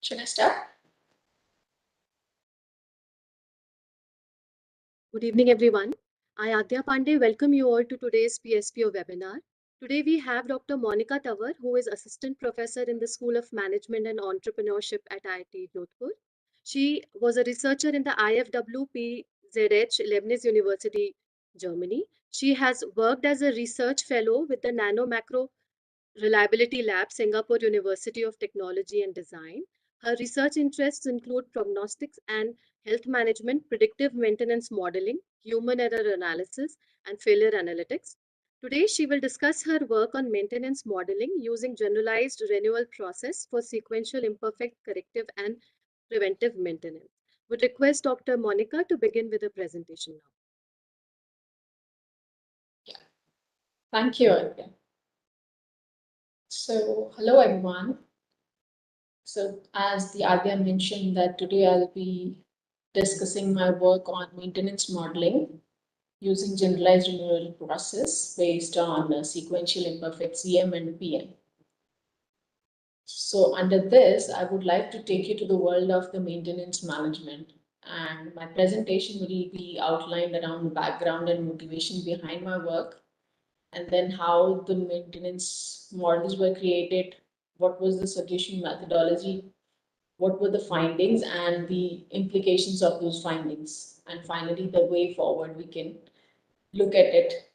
Should I start? Good evening, everyone. I, Adya Pandey, welcome you all to today's PSPO webinar. Today we have Dr. Monika Tanwar, who is Assistant Professor in the School of Management and Entrepreneurship at IIT Jodhpur. She was a researcher in the IFWPZH Leibniz University, Germany. She has worked as a research fellow with the Nano-Macro Reliability Lab, Singapore University of Technology and Design. Her research interests include prognostics and health management, predictive maintenance modeling, human error analysis, and failure analytics. Today, she will discuss her work on maintenance modeling using generalized renewal process for sequential imperfect corrective and preventive maintenance. Would request Dr. Monika to begin with the presentation now. Yeah. Thank you, Adya. So, hello everyone. So, as the Adya mentioned that today I'll be discussing my work on maintenance modeling using generalized renewal process based on sequential imperfect CM and PM. So under this, I would like to take you to the world of the maintenance management. And my presentation will be outlined around the background and motivation behind my work, and then how the maintenance models were created, what was the solution methodology, what were the findings and the implications of those findings, and finally the way forward we can look at it.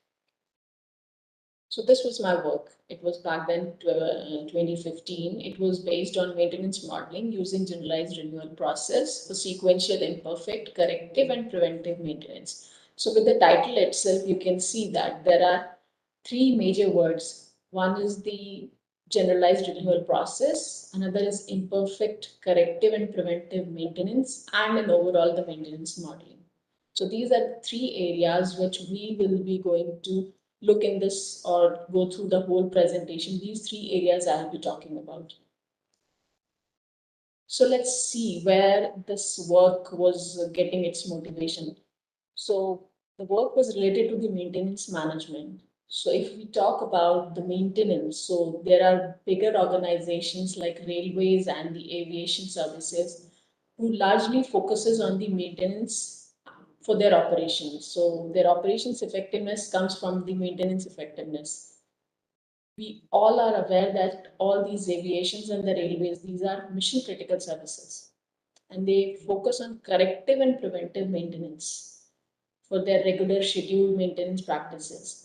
So this was my work. It was back then, 2015. It was based on maintenance modeling using generalized renewal process for sequential, imperfect, corrective, and preventive maintenance. So with the title itself, you can see that there are three major words. One is the generalized renewal process, another is imperfect, corrective, and preventive maintenance, and in overall the maintenance modeling. So these are three areas which we will be going to look in this or go through the whole presentation. These three areas I'll be talking about. So let's see where this work was getting its motivation. So the work was related to the maintenance management. So if we talk about the maintenance, so there are bigger organizations like railways and the aviation services who largely focuses on the maintenance for their operations. So their operations effectiveness comes from the maintenance effectiveness. We all are aware that all these aviations and the railways, these are mission critical services, and they focus on corrective and preventive maintenance for their regular scheduled maintenance practices.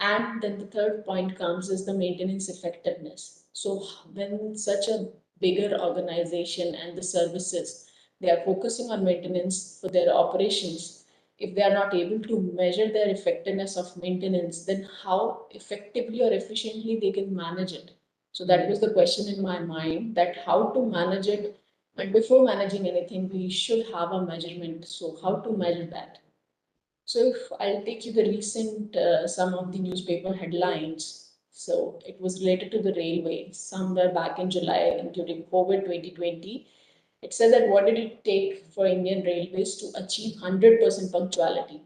And then the third point comes is the maintenance effectiveness. So when such a bigger organization and the services, they are focusing on maintenance for their operations, if they are not able to measure their effectiveness of maintenance, then how effectively or efficiently they can manage it. So that was the question in my mind, that how to manage it. And before managing anything, we should have a measurement. So how to measure that? So if I'll take you the recent some of the newspaper headlines. So it was related to the railway somewhere back in July during COVID 2020. It said that what did it take for Indian Railways to achieve 100% punctuality?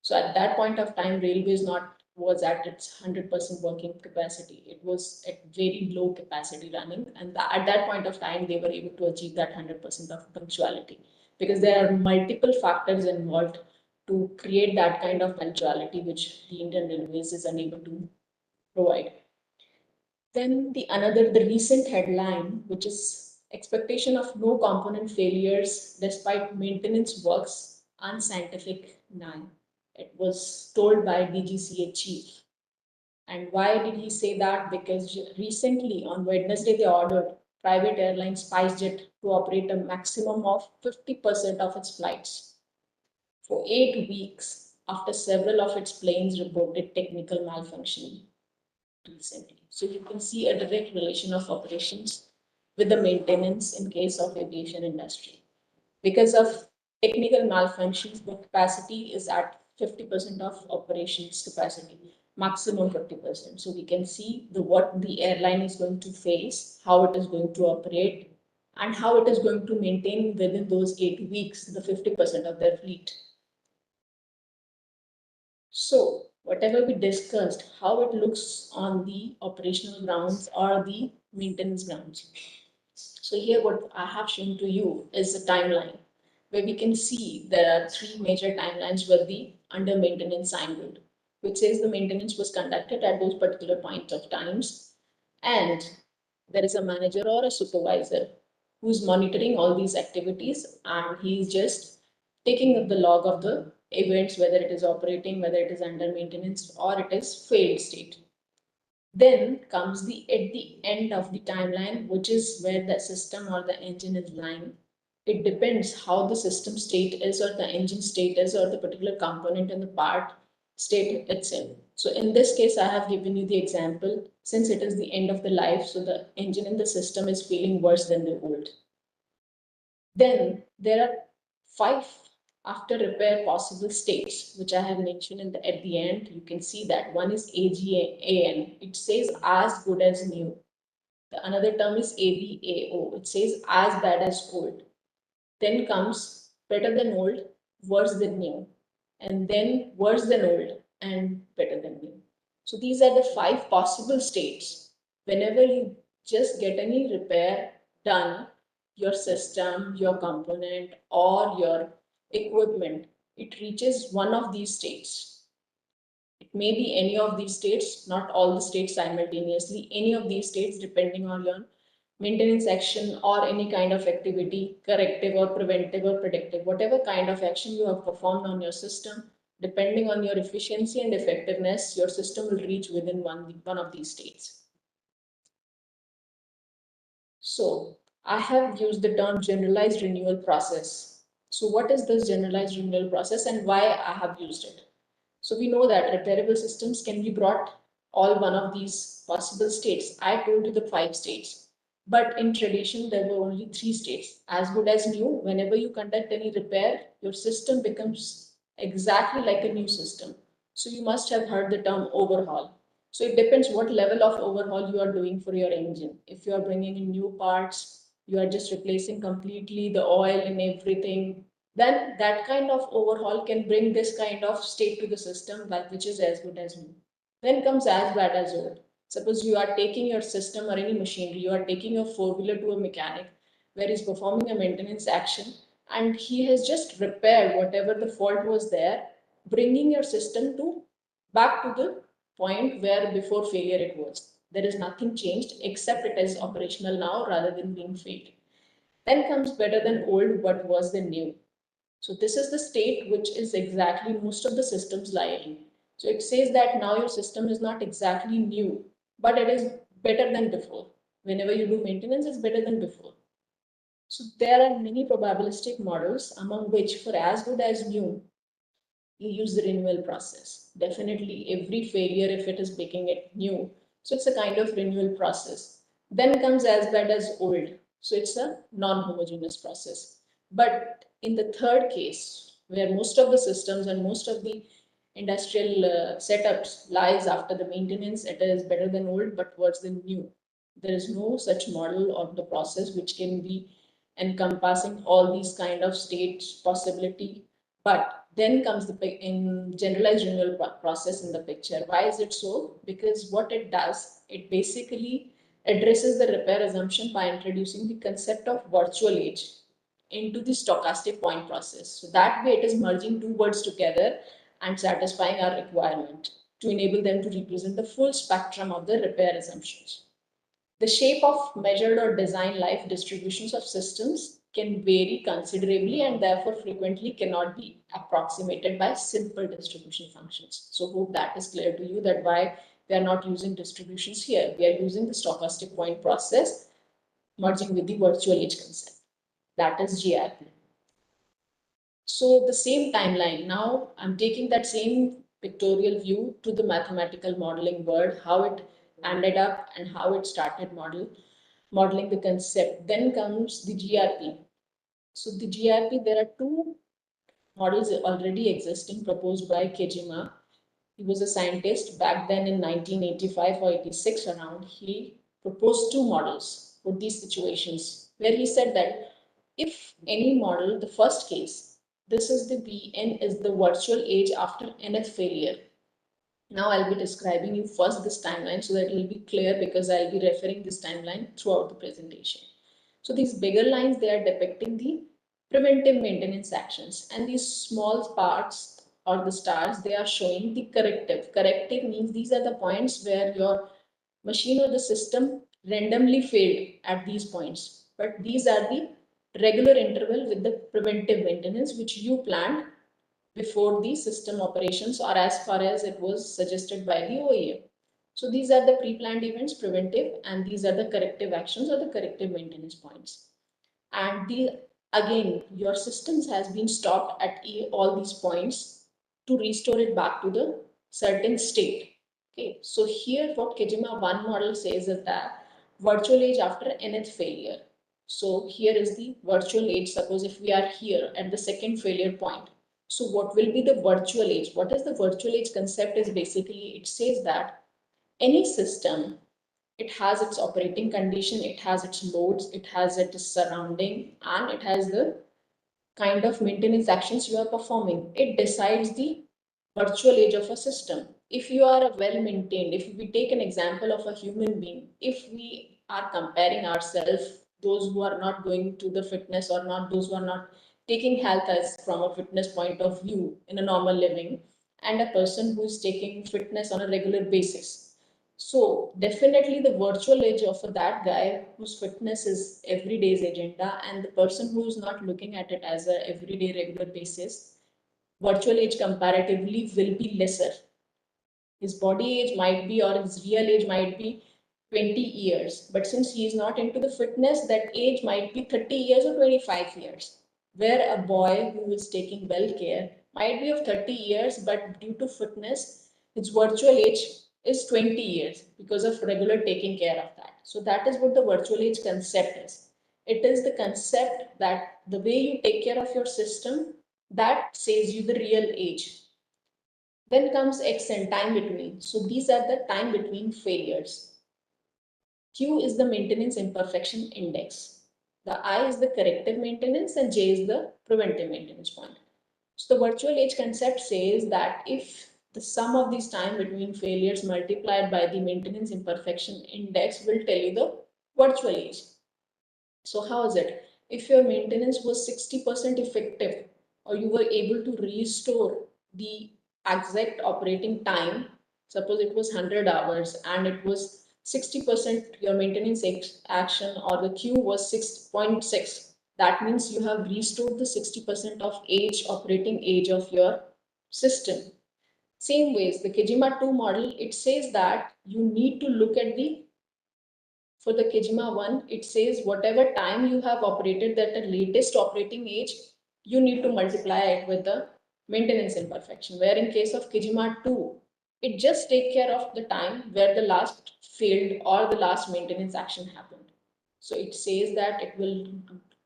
So at that point of time, Railways not was at its 100% working capacity. It was at very low capacity running, and at that point of time, they were able to achieve that 100% of punctuality, because there are multiple factors involved to create that kind of punctuality, which the Indian Railways is unable to provide. Then the recent headline, which is expectation of no component failures despite maintenance works unscientific now. It was told by DGCA chief. And why did he say that? Because recently on Wednesday they ordered private airline SpiceJet to operate a maximum of 50% of its flights for 8 weeks after several of its planes reported technical malfunction recently. So you can see a direct relation of operations with the maintenance in case of aviation industry. Because of technical malfunctions, the capacity is at 50% of operations capacity, maximum 50%. So we can see what the airline is going to face, how it is going to operate, and how it is going to maintain within those 8 weeks the 50% of their fleet. So whatever we discussed, how it looks on the operational grounds or the maintenance grounds. So here what I have shown to you is a timeline where we can see there are three major timelines with the under maintenance signboard, which says the maintenance was conducted at those particular point of times, and there is a manager or a supervisor who's monitoring all these activities, and he's just taking up the log of the events, whether it is operating, whether it is under maintenance, or it is failed state. Then comes the at the end of the timeline, which is where the system or the engine is lying. It depends how the system state is, or the engine state is, or the particular component in the part state itself. So in this case, I have given you the example, since it is the end of the life, so the engine in the system is feeling worse than the old. Then there are 5 after repair possible states, which I have mentioned at the end. You can see that one is AGAN. It says as good as new. The another term is ABAO. It says as bad as old. Then comes better than old, worse than new, and then worse than old and better than new. So these are the 5 possible states. Whenever you just get any repair done, your system, your component, or your equipment, it reaches one of these states. It may be any of these states, not all the states simultaneously, any of these states depending on your maintenance action or any kind of activity, corrective or preventive or predictive, whatever kind of action you have performed on your system, depending on your efficiency and effectiveness, your system will reach within one of these states. So I have used the term generalized renewal process. So what is this generalized renewal process and why I have used it? So we know that repairable systems can be brought all one of these possible states. I told you the 5 states, but in tradition there were only 3 states. As good as new, whenever you conduct any repair, your system becomes exactly like a new system. So you must have heard the term overhaul. So it depends what level of overhaul you are doing for your engine. If you are bringing in new parts, you are just replacing completely the oil and everything, then that kind of overhaul can bring this kind of state to the system, which is as good as new. Then comes as bad as old. Suppose you are taking your system or any machinery, you are taking your four-wheeler to a mechanic where he's performing a maintenance action, and he has just repaired whatever the fault was there, bringing your system to back to the point where before failure it was. There is nothing changed except it is operational now rather than being failed. Then comes better than old but worse than new. So this is the state which is exactly most of the systems lie in. So it says that now your system is not exactly new, but it is better than before. Whenever you do maintenance, it's better than before. So there are many probabilistic models, among which for as good as new, you use the renewal process. Definitely every failure, if it is making it new, so it's a kind of renewal process. Then comes as bad as old. So it's a non-homogeneous process. But in the third case, where most of the systems and most of the industrial setups lies after the maintenance, it is better than old but worse than new. There is no such model of the process which can be encompassing all these kind of states possibility. But then comes the in generalized renewal process in the picture. Why is it so? Because what it does, it basically addresses the repair assumption by introducing the concept of virtual age into the stochastic point process. So that way it is merging two words together and satisfying our requirement to enable them to represent the full spectrum of the repair assumptions. The shape of measured or design life distributions of systems can vary considerably and therefore frequently cannot be approximated by simple distribution functions. So hope that is clear to you that why we are not using distributions here. We are using the stochastic point process merging with the virtual age concept. That is GRP. So the same timeline, now I'm taking that same pictorial view to the mathematical modeling world, how it ended up and how it started modeling the concept. Then comes the GRP. So the GRP, there are two models already existing proposed by Kejima. He was a scientist back then in 1985 or 86 around. He proposed two models for these situations where he said that if any model, the first case, this is the Vn is the virtual age after nth failure. Now I'll be describing you first this timeline so that it will be clear because I'll be referring this timeline throughout the presentation. So these bigger lines, they are depicting the preventive maintenance actions, and these small parts or the stars, they are showing the corrective. Corrective means these are the points where your machine or the system randomly failed at these points. But these are the regular interval with the preventive maintenance which you planned before the system operations or as far as it was suggested by the OEM. So these are the pre-planned events, preventive, and these are the corrective actions or the corrective maintenance points. And again, your systems has been stopped at all these points to restore it back to the certain state. Okay, so here what Kejima 1 model says is that virtual age after nth failure. So here is the virtual age. Suppose if we are here at the second failure point. So what will be the virtual age? What is the virtual age concept is basically, it says that any system, it has its operating condition, it has its loads, it has its surrounding, and it has the kind of maintenance actions you are performing. It decides the virtual age of a system. If you are well maintained, if we take an example of a human being, if we are comparing ourselves, those who are not going to the fitness or not, those who are not taking health as from a fitness point of view in a normal living, and a person who is taking fitness on a regular basis, so definitely the virtual age of that guy whose fitness is everyday's agenda, and the person who is not looking at it as a everyday regular basis, virtual age comparatively will be lesser. His body age might be, or his real age might be 20 years, but since he is not into the fitness, that age might be 30 years or 25 years. Where a boy who is taking well care might be of 30 years, but due to fitness, his virtual age is 20 years because of regular taking care of that. So that is what the virtual age concept is. It is the concept that the way you take care of your system, that says you the real age. Then comes X and time between. So these are the time between failures. Q is the maintenance imperfection index. The I is the corrective maintenance and J is the preventive maintenance point. So the virtual age concept says that if the sum of these time between failures multiplied by the maintenance imperfection index will tell you the virtual age. So how is it? If your maintenance was 60% effective, or you were able to restore the exact operating time, suppose it was 100 hours and it was 60% your maintenance action, or the Q was 6.6, that means you have restored the 60% of operating age of your system. Same ways, the Kejima 2 model, it says that you need to look at the, for the Kejima 1, it says whatever time you have operated at the latest operating age, you need to multiply it with the maintenance imperfection. Where in case of Kejima 2, it just take care of the time where the last failed or the last maintenance action happened. So it says that it will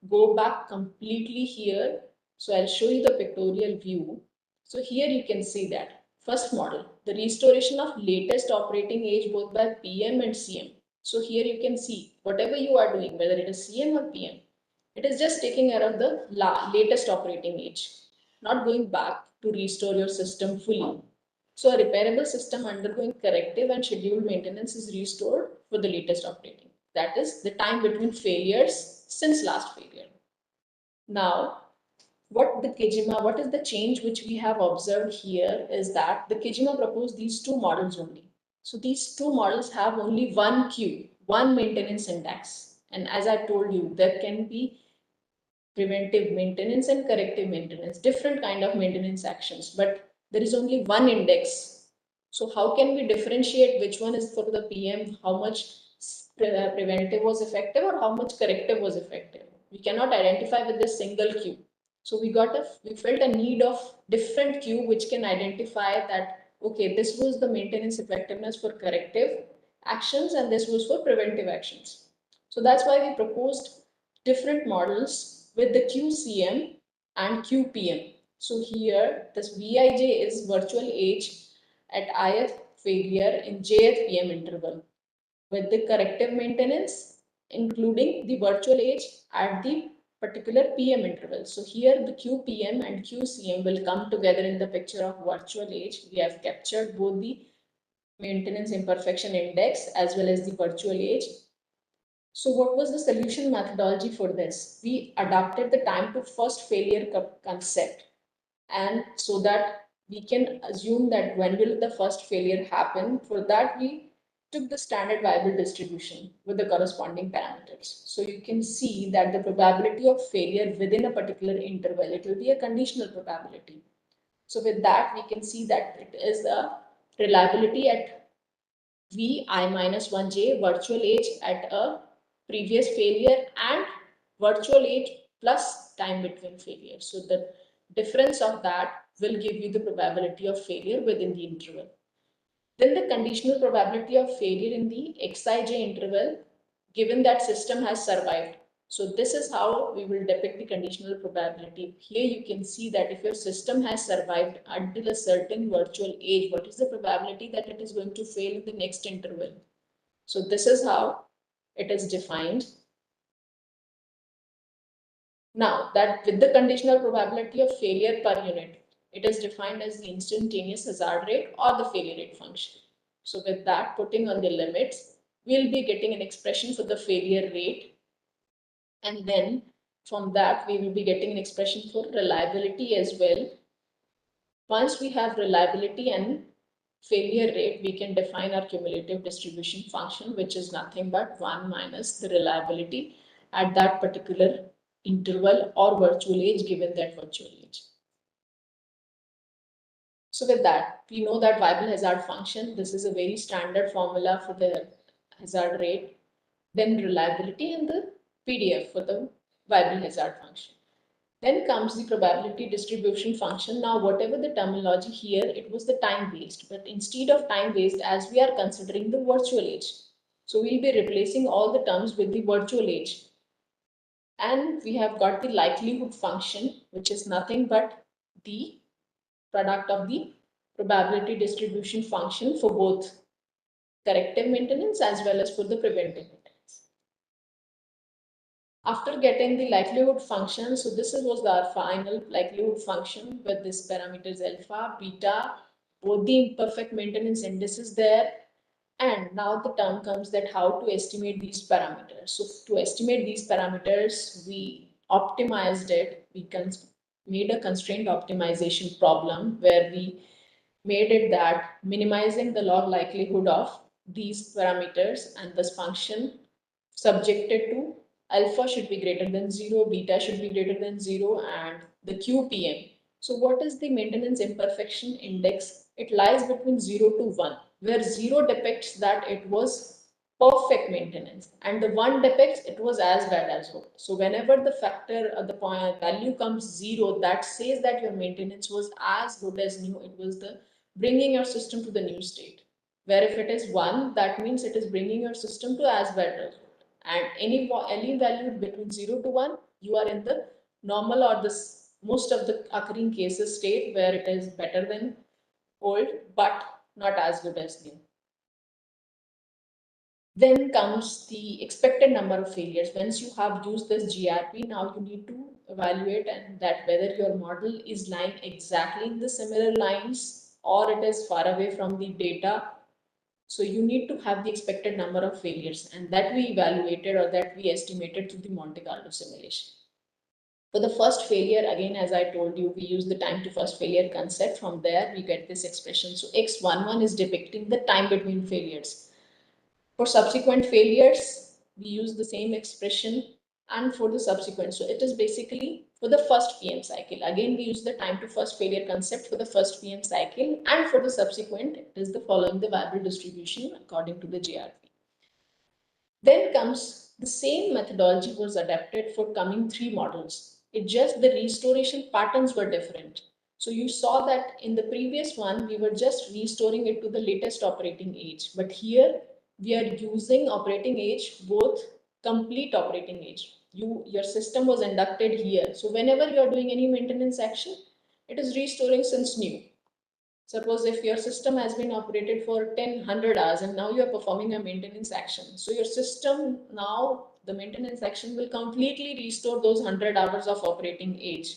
go back completely here. So I'll show you the pictorial view. So here you can see that first model, the restoration of latest operating age both by PM and CM. So here you can see whatever you are doing, whether it is CM or PM, it is just taking care of the latest operating age, not going back to restore your system fully. So a repairable system undergoing corrective and scheduled maintenance is restored for the latest operating. That is the time between failures since last failure. Now, what is the change which we have observed here is that the Kejima proposed these two models only. So these two models have only one Q, one maintenance index. And as I told you, there can be preventive maintenance and corrective maintenance, different kind of maintenance actions, but there is only one index. So how can we differentiate which one is for the PM, how much preventive was effective or how much corrective was effective? We cannot identify with this single Q. So we felt a need of different Q which can identify that, okay, this was the maintenance effectiveness for corrective actions and this was for preventive actions. So that's why we proposed different models with the QCM and QPM. So here this Vij is virtual age at ith failure in jth PM interval with the corrective maintenance including the virtual age at the particular PM interval. So here the QPM and QCM will come together in the picture of virtual age. We have captured both the maintenance imperfection index as well as the virtual age. So what was the solution methodology for this? We adopted the time to first failure concept, and so that we can assume that when will the first failure happen. For that, we took the standard variable distribution with the corresponding parameters. So you can see that the probability of failure within a particular interval, it will be a conditional probability. So with that, we can see that it is a reliability at V I minus 1j virtual age at a previous failure and virtual age plus time between failures. So the difference of that will give you the probability of failure within the interval. Then the conditional probability of failure in the Xij interval, given that system has survived. So this is how we will depict the conditional probability. Here you can see that if your system has survived until a certain virtual age, what is the probability that it is going to fail in the next interval? So this is how it is defined. Now that with the conditional probability of failure per unit, it is defined as the instantaneous hazard rate or the failure rate function. So with that, putting on the limits, we'll be getting an expression for the failure rate. And then from that, we will be getting an expression for reliability as well. Once we have reliability and failure rate, we can define our cumulative distribution function, which is nothing but 1 minus the reliability at that particular interval or virtual age given that virtual age. So with that, we know that viable hazard function, this is a very standard formula for the hazard rate, then reliability and the PDF for the viable hazard function. Then comes the probability distribution function. Now, whatever the terminology here, it was the time based, but instead of time based, as we are considering the virtual age. So we'll be replacing all the terms with the virtual age. And we have got the likelihood function, which is nothing but the product of the probability distribution function for both corrective maintenance as well as for the preventive maintenance. After getting the likelihood function, so this was our final likelihood function with this parameters alpha, beta, both the imperfect maintenance indices there. And now the term comes that how to estimate these parameters. So to estimate these parameters, we optimized it. We made a constraint optimization problem where we made it that minimizing the log likelihood of these parameters and this function subjected to alpha should be greater than 0, beta should be greater than 0, and the QPM. So what is the maintenance imperfection index? It lies between 0 to 1, where 0 depicts that it was perfect maintenance and the 1 depicts it was as bad as good. So whenever the factor or the point value comes 0, that says that your maintenance was as good as new. It was the bringing your system to the new state. Where if it is 1, that means it is bringing your system to as bad as good. And any value between 0 to 1, you are in the normal or this most of the occurring cases state where it is better than old but not as good as new. Then comes the expected number of failures. Once you have used this GRP, now you need to evaluate and that whether your model is lying exactly in the similar lines or it is far away from the data. So you need to have the expected number of failures, and that we evaluated or that we estimated through the Monte Carlo simulation. For the first failure, again, as I told you, we use the time to first failure concept. From there, we get this expression. So X11 is depicting the time between failures. For subsequent failures, we use the same expression, and for the subsequent. So it is basically for the first PM cycle. Again, we use the time to first failure concept for the first PM cycle, and for the subsequent, it is the following the variable distribution according to the GRP. Then comes the same methodology was adapted for coming 3 models. It just the restoration patterns were different. So you saw that in the previous one, we were just restoring it to the latest operating age. But here we are using operating age, both complete operating age. Your system was inducted here. So whenever you are doing any maintenance action, it is restoring since new. Suppose if your system has been operated for 100 hours and now you are performing a maintenance action. So your system now, the maintenance action will completely restore those 100 hours of operating age.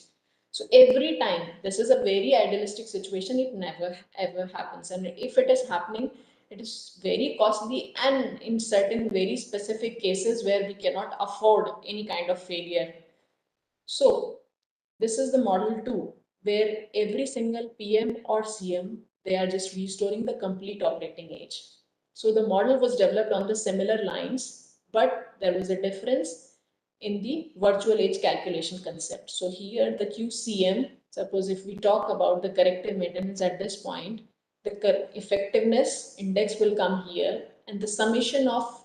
So every time, this is a very idealistic situation, it never ever happens. And if it is happening, It is very costly, and in certain very specific cases where we cannot afford any kind of failure. So this is the model 2, where every single PM or CM, they are just restoring the complete operating age. So the model was developed on the similar lines, but there was a difference in the virtual age calculation concept. So here the QCM, suppose if we talk about the corrective maintenance at this point, the effectiveness index will come here, and the summation of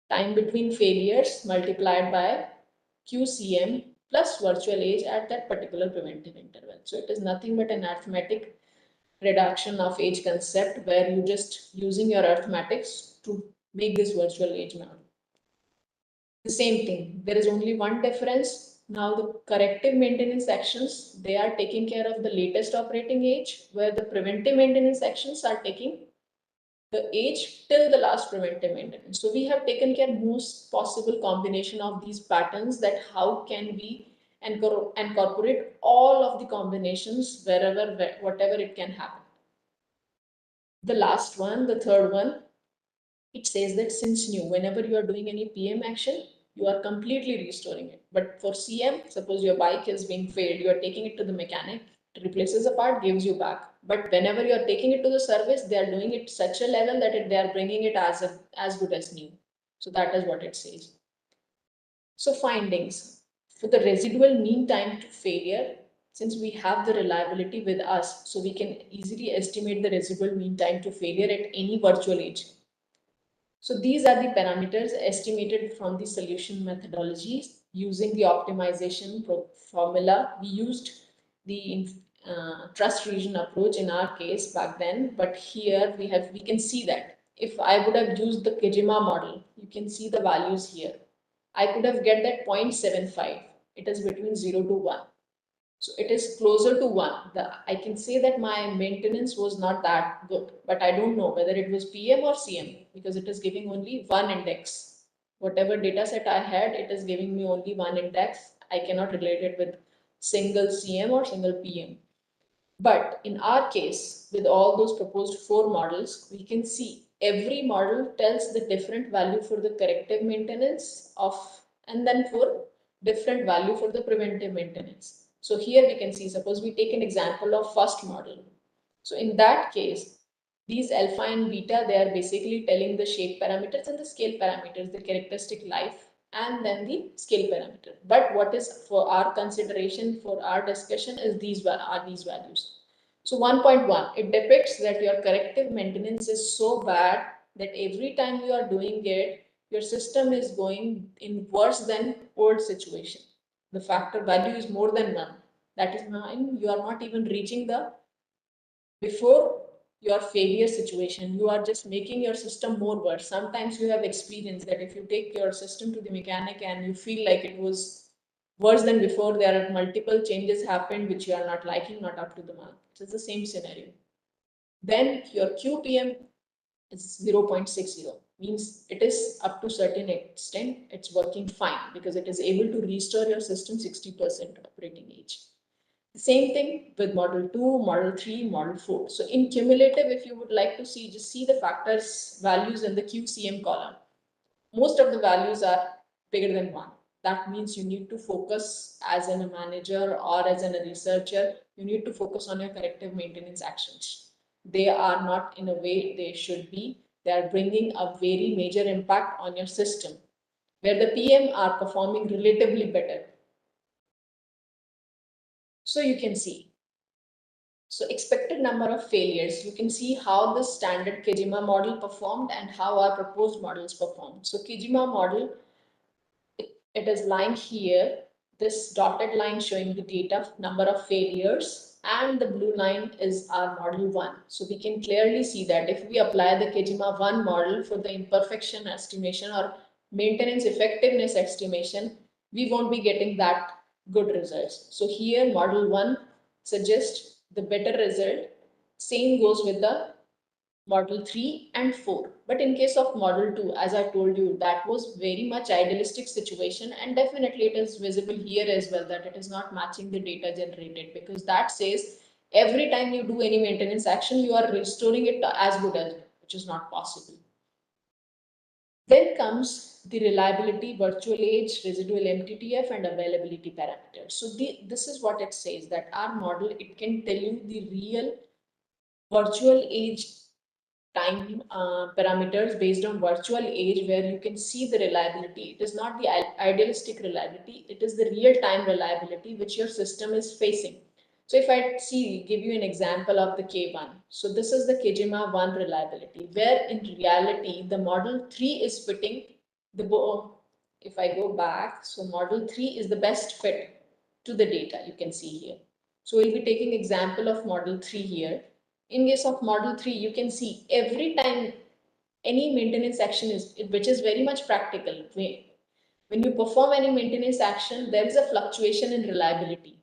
time between failures multiplied by QCM plus virtual age at that particular preventive interval. So it is nothing but an arithmetic reduction of age concept where you just using your arithmetics to make this virtual age model. The same thing, there is only one difference. Now the corrective maintenance actions, they are taking care of the latest operating age, where the preventive maintenance actions are taking the age till the last preventive maintenance. So we have taken care most possible combination of these patterns, that how can we incorporate all of the combinations wherever, whatever it can happen. The last one, the third one, it says that since new, whenever you are doing any PM action, you are completely restoring it. But for CM, suppose your bike is being failed, you are taking it to the mechanic, it replaces a part, gives you back. But whenever you are taking it to the service, they are doing it such a level that they are bringing it as good as new. So that is what it says. So findings for the residual mean time to failure, since we have the reliability with us, so we can easily estimate the residual mean time to failure at any virtual age. So these are the parameters estimated from the solution methodologies using the optimization formula. We used the trust region approach in our case back then, but here we can see that if I would have used the Kijima model, you can see the values here. I could have get that 0.75. It is between 0 to 1. So it is closer to 1. I can say that my maintenance was not that good, but I don't know whether it was PM or CM because it is giving only one index. Whatever data set I had, it is giving me only one index. I cannot relate it with single CM or single PM. But in our case, with all those proposed 4 models, we can see every model tells the different value for the corrective maintenance of, and then for different value for the preventive maintenance. So here we can see, suppose we take an example of first model. So in that case, these alpha and beta, they are basically telling the shape parameters and the scale parameters, the characteristic life, and then the scale parameter. But what is for our consideration, for our discussion, is these values. So 1.1, it depicts that your corrective maintenance is so bad that every time you are doing it, your system is going in worse than old situation. The factor value is more than 1. That is mean you are not even reaching the before your failure situation. You are just making your system more worse. Sometimes you have experienced that if you take your system to the mechanic and you feel like it was worse than before, there are multiple changes happened which you are not liking, not up to the mark. It's the same scenario. Then your QPM is 0.60, means it is up to certain extent it's working fine because it is able to restore your system 60% operating age. Same thing with model 2, model 3, model 4. So in cumulative, if you would like to see, just see the factors values in the QCM column. Most of the values are bigger than 1. That means you need to focus as a manager or as a researcher, you need to focus on your corrective maintenance actions. They are not in a way they should be. They are bringing a very major impact on your system, where the PM are performing relatively better. So you can see. So expected number of failures, you can see how the standard Kijima model performed and how our proposed models performed. So Kijima model, it is lying here, this dotted line showing the data number of failures, and the blue line is our model 1. So we can clearly see that if we apply the Kijima 1 model for the imperfection estimation or maintenance effectiveness estimation, we won't be getting that good results. So here model 1 suggests the better result. Same goes with the model 3 and 4. But in case of model 2, as I told you, that was very much idealistic situation, and definitely it is visible here as well that it is not matching the data generated, because that says Every time you do any maintenance action, you are restoring it as good as, which is not possible. Then comes the reliability, virtual age, residual MTTF, and availability parameters. So this is what it says, that our model, it can tell you the real virtual age time parameters based on virtual age, where you can see the reliability. It is not the idealistic reliability, it is the real time reliability which your system is facing. So if I give you an example of the K1, so this is the Kejima 1 reliability, where in reality the model 3 is fitting the if I go back, so model 3 is the best fit to the data, you can see here. So we'll be taking example of model 3 here. In case of model 3, you can see every time any maintenance action is, which is very much practical. When you perform any maintenance action, there is a fluctuation in reliability.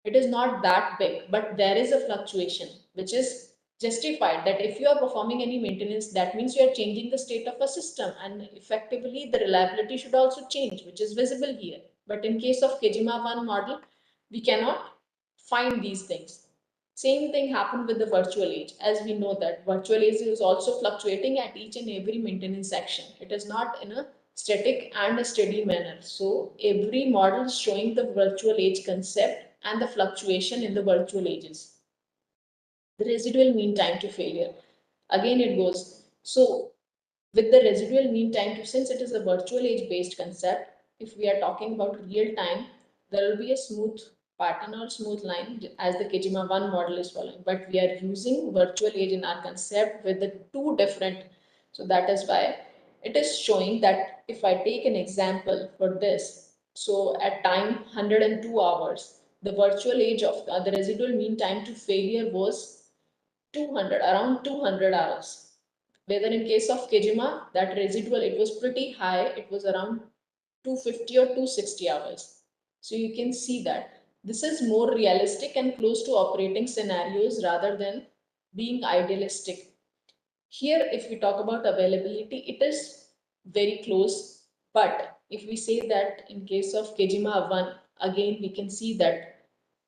It is not that big, but there is a fluctuation, which is justified, that if you are performing any maintenance, that means you are changing the state of a system, and effectively the reliability should also change, which is visible here. But in case of Kejima 1 model, we cannot find these things. Same thing happened with the virtual age. As we know that virtual age is also fluctuating at each and every maintenance action. It is not in a static and a steady manner. So every model is showing the virtual age concept and the fluctuation in the virtual ages. The residual mean time to failure. Again it goes. So with the residual mean time to, since it is a virtual age based concept, if we are talking about real time, there will be a smooth pattern or smooth line as the Kejima 1 model is following. But we are using virtual age in our concept with the two different. So that is why it is showing that if I take an example for this, so at time 102 hours, the virtual age of the residual mean time to failure was 200, around 200 hours. Whether in case of Kejima, that residual, it was pretty high. It was around 250 or 260 hours. So you can see that this is more realistic and close to operating scenarios rather than being idealistic. Here, if we talk about availability, it is very close. But if we say that in case of Kejima 1, again, we can see that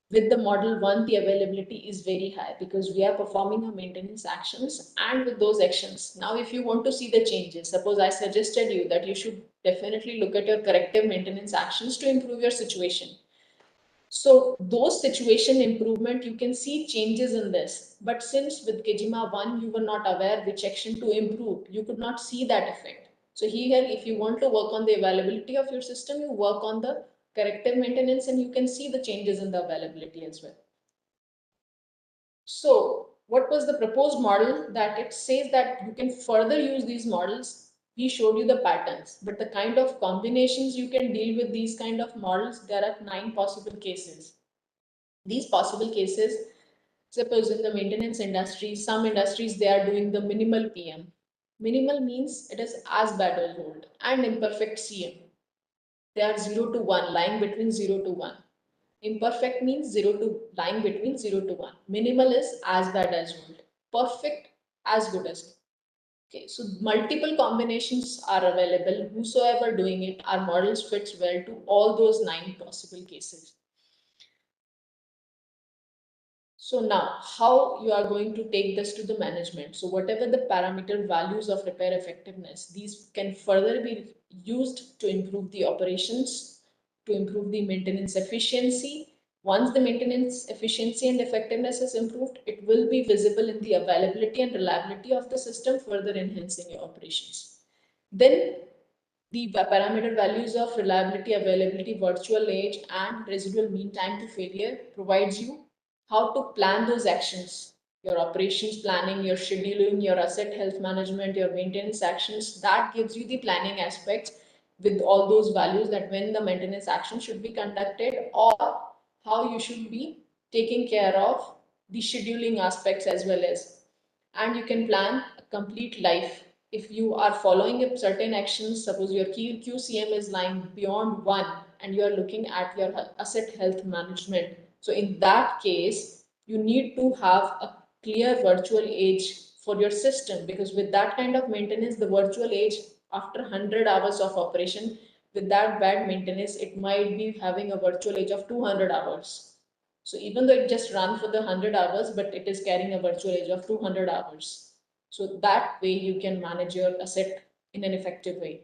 with the model 1, the availability is very high because we are performing our maintenance actions, and with those actions. Now, if you want to see the changes, suppose I suggested you that you should definitely look at your corrective maintenance actions to improve your situation. So those situation improvement, you can see changes in this. But since with Kejima 1, you were not aware which action to improve, you could not see that effect. So here, if you want to work on the availability of your system, you work on the corrective maintenance and you can see the changes in the availability as well. So what was the proposed model? That it says that you can further use these models. We showed you the patterns, but the kind of combinations you can deal with these kind of models, there are 9 possible cases. These possible cases, suppose in the maintenance industry, some industries, they are doing the minimal PM. Minimal means it is as bad as old, and imperfect CM. They are 0 to 1, lying between 0 to 1. Imperfect means 0 to, lying between 0 to 1. Minimal is as bad as old. Perfect, as good as. Okay, so multiple combinations are available. Whosoever doing it, our models fits well to all those 9 possible cases. So now, how you are going to take this to the management? So whatever the parameter values of repair effectiveness, these can further be used to improve the operations, to improve the maintenance efficiency. Once the maintenance efficiency and effectiveness is improved, it will be visible in the availability and reliability of the system, further enhancing your operations. Then the parameter values of reliability, availability, virtual age, and residual mean time to failure provides you how to plan those actions, your operations planning, your scheduling, your asset health management, your maintenance actions. That gives you the planning aspects with all those values, that when the maintenance action should be conducted, or how you should be taking care of the scheduling aspects as well as. And you can plan a complete life. If you are following up certain actions, suppose your QCM is lying beyond 1 and you are looking at your asset health management. So in that case, you need to have a clear virtual age for your system, because with that kind of maintenance, the virtual age after 100 hours of operation, with that bad maintenance, it might be having a virtual age of 200 hours. So even though it just run for the 100 hours, but it is carrying a virtual age of 200 hours. So that way you can manage your asset in an effective way.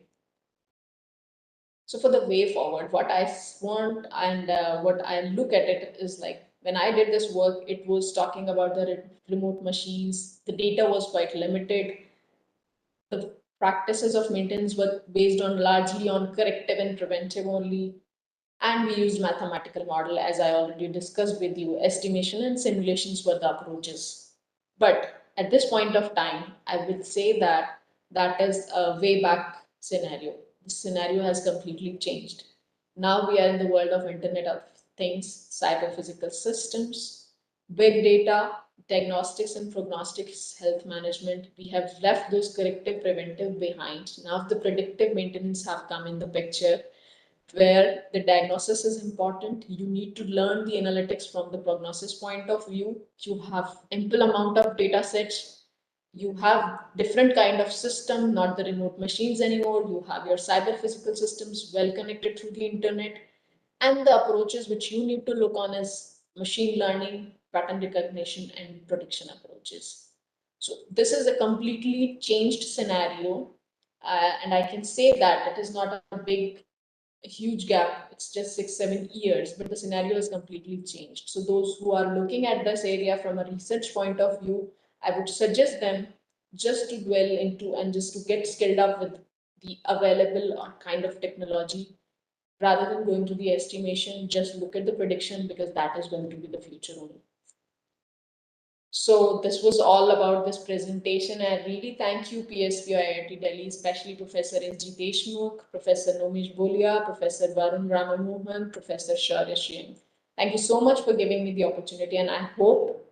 So for the way forward, what I want and what I look at it is like when I did this work, it was talking about the remote machines. The data was quite limited. The practices of maintenance were based on largely on corrective and preventive only. And we used mathematical model, as I already discussed with you. Estimation and simulations were the approaches. But at this point of time, I would say that that is a way back scenario. The scenario has completely changed. Now we are in the world of Internet of Things, cyber physical systems, big data, diagnostics and prognostics, health management. We have left those corrective preventive behind. Now the predictive maintenance have come in the picture, where the diagnosis is important. You need to learn the analytics from the prognosis point of view. You have ample amount of data sets. You have different kind of system, not the remote machines anymore. You have your cyber physical systems well connected through the internet. And the approaches which you need to look on is machine learning, pattern recognition, and prediction approaches. So this is a completely changed scenario. And I can say that it is not a huge gap. It's just 6, 7 years, but the scenario has completely changed. So those who are looking at this area from a research point of view, I would suggest them just to dwell into and just to get skilled up with the available kind of technology rather than going to the estimation. Just look at the prediction, because that is going to be the future only. So this was all about this presentation. I really thank you, PSPO IIT Delhi, especially Professor S.G. Deshmukh, Professor Nomish Bolia, Professor Varun Ramamohan, Professor Shaurya Shriyam. Thank you so much for giving me the opportunity, and I hope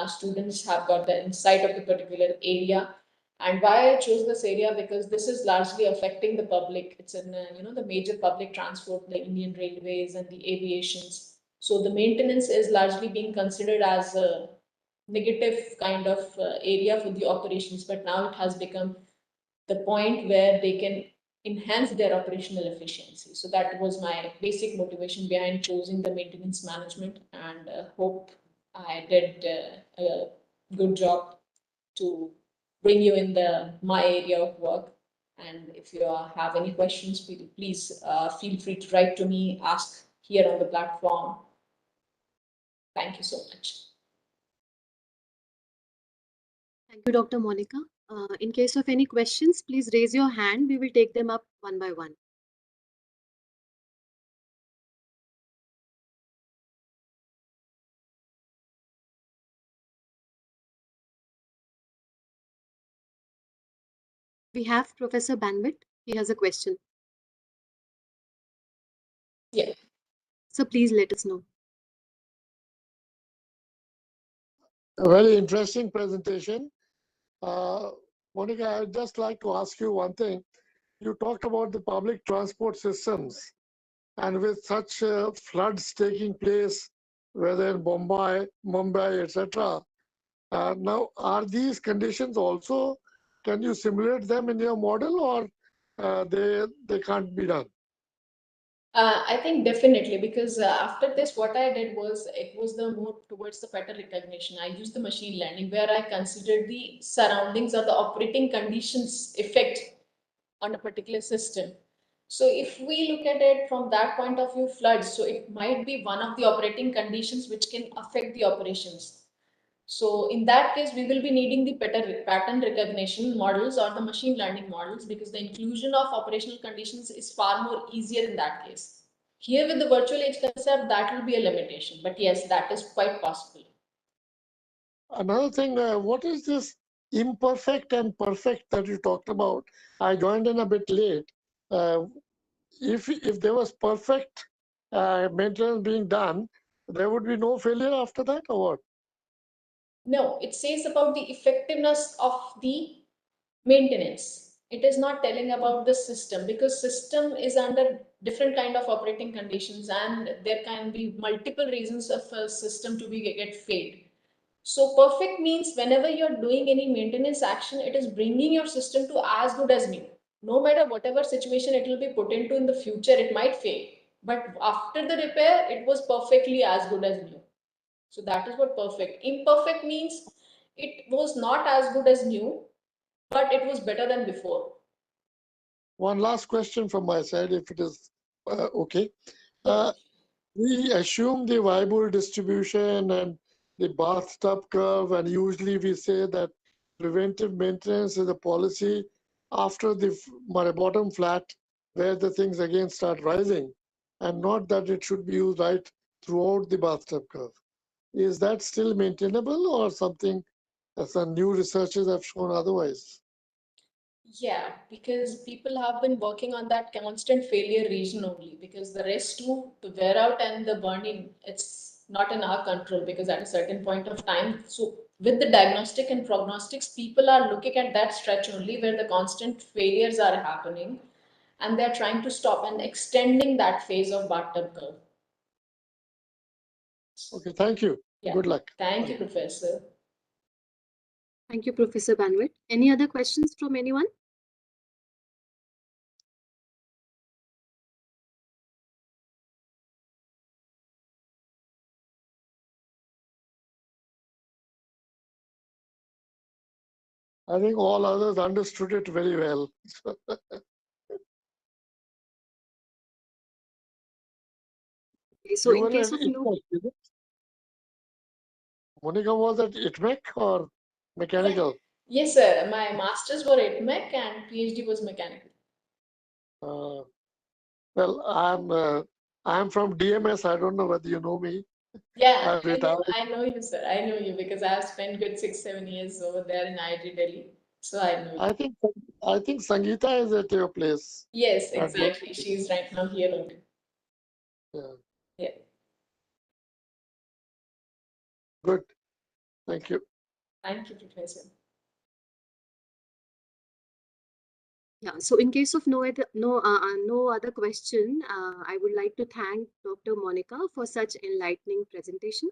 students have got the insight of the particular area. And why I chose this area, because this is largely affecting the public. It's in the major public transport, the Indian Railways and the aviations. So the maintenance is largely being considered as a negative kind of area for the operations, but now it has become the point where they can enhance their operational efficiency. So that was my basic motivation behind choosing the maintenance management, and hope I did a good job to bring you in the my area of work. And if you have any questions, please feel free to write to me, ask here on the platform. Thank you so much. Thank you, Dr. Monika. In case of any questions, please raise your hand. We will take them up one by one. We have Professor Banwit. He has a question. Yeah. So please let us know. A very interesting presentation. Monika, I'd just like to ask you one thing. You talked about the public transport systems, and with such floods taking place, whether in Mumbai, etc. Now, are these conditions also, can you simulate them in your model, or they can't be done? I think definitely, because after this, what I did was it was the more towards the pattern recognition. I used the machine learning where I considered the surroundings or the operating conditions effect on a particular system. So if we look at it from that point of view, floods, so it might be one of the operating conditions which can affect the operations. So in that case, we will be needing the pattern recognition models or the machine learning models, because the inclusion of operational conditions is far more easier in that case. Here with the virtual age concept, that will be a limitation, but yes, that is quite possible. Another thing, what is this imperfect and perfect that you talked about? I joined in a bit late. Uh, if there was perfect maintenance being done, there would be no failure after that, or what? No, it says about the effectiveness of the maintenance. It is not telling about the system, because system is under different kind of operating conditions, and there can be multiple reasons of a system to be get failed. So perfect means whenever you're doing any maintenance action, it is bringing your system to as good as new. No matter whatever situation it will be put into in the future, it might fail. But after the repair, it was perfectly as good as new. So that is what perfect. Imperfect means it was not as good as new, but it was better than before. One last question from my side, if it is okay. Yeah. We assume the Weibull distribution and the bathtub curve, and usually we say that preventive maintenance is a policy after the bottom flat where the things again start rising, and not that it should be used right throughout the bathtub curve. Is that still maintainable, or something as some new researches have shown otherwise? Yeah, because people have been working on that constant failure region only, because the rest too, the wear out and the burning, it's not in our control, because at a certain point of time, so with the diagnostic and prognostics, people are looking at that stretch only where the constant failures are happening, and they're trying to stop and extending that phase of bathtub curve. Okay, thank you. Yeah. Good luck. Thank you, Professor. Thank you, Professor Banwit. Any other questions from anyone? I think all others understood it very well. Okay, so You in were case at of no, ITMEC, is it? Monika was at ITMEC or mechanical? Yes, sir. My master's were at MEC and PhD was mechanical. Well, I'm from DMS. I don't know whether you know me. Yeah, I've retired. I know you, sir. I know you because I've spent good 6, 7 years over there in IIT Delhi. So I know you. I think Sangeeta is at your place. Yes, At work. exactly. She's right now here only. Yeah, Yeah. good. Thank you. Thank you, Professor. yeah. So in case of no other question, I would like to thank Dr. Monika for such enlightening presentation,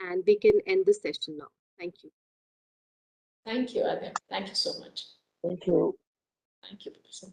and we can end the session now. Thank you. Thank you, Adya. Thank you so much. Thank you. Thank you, Professor.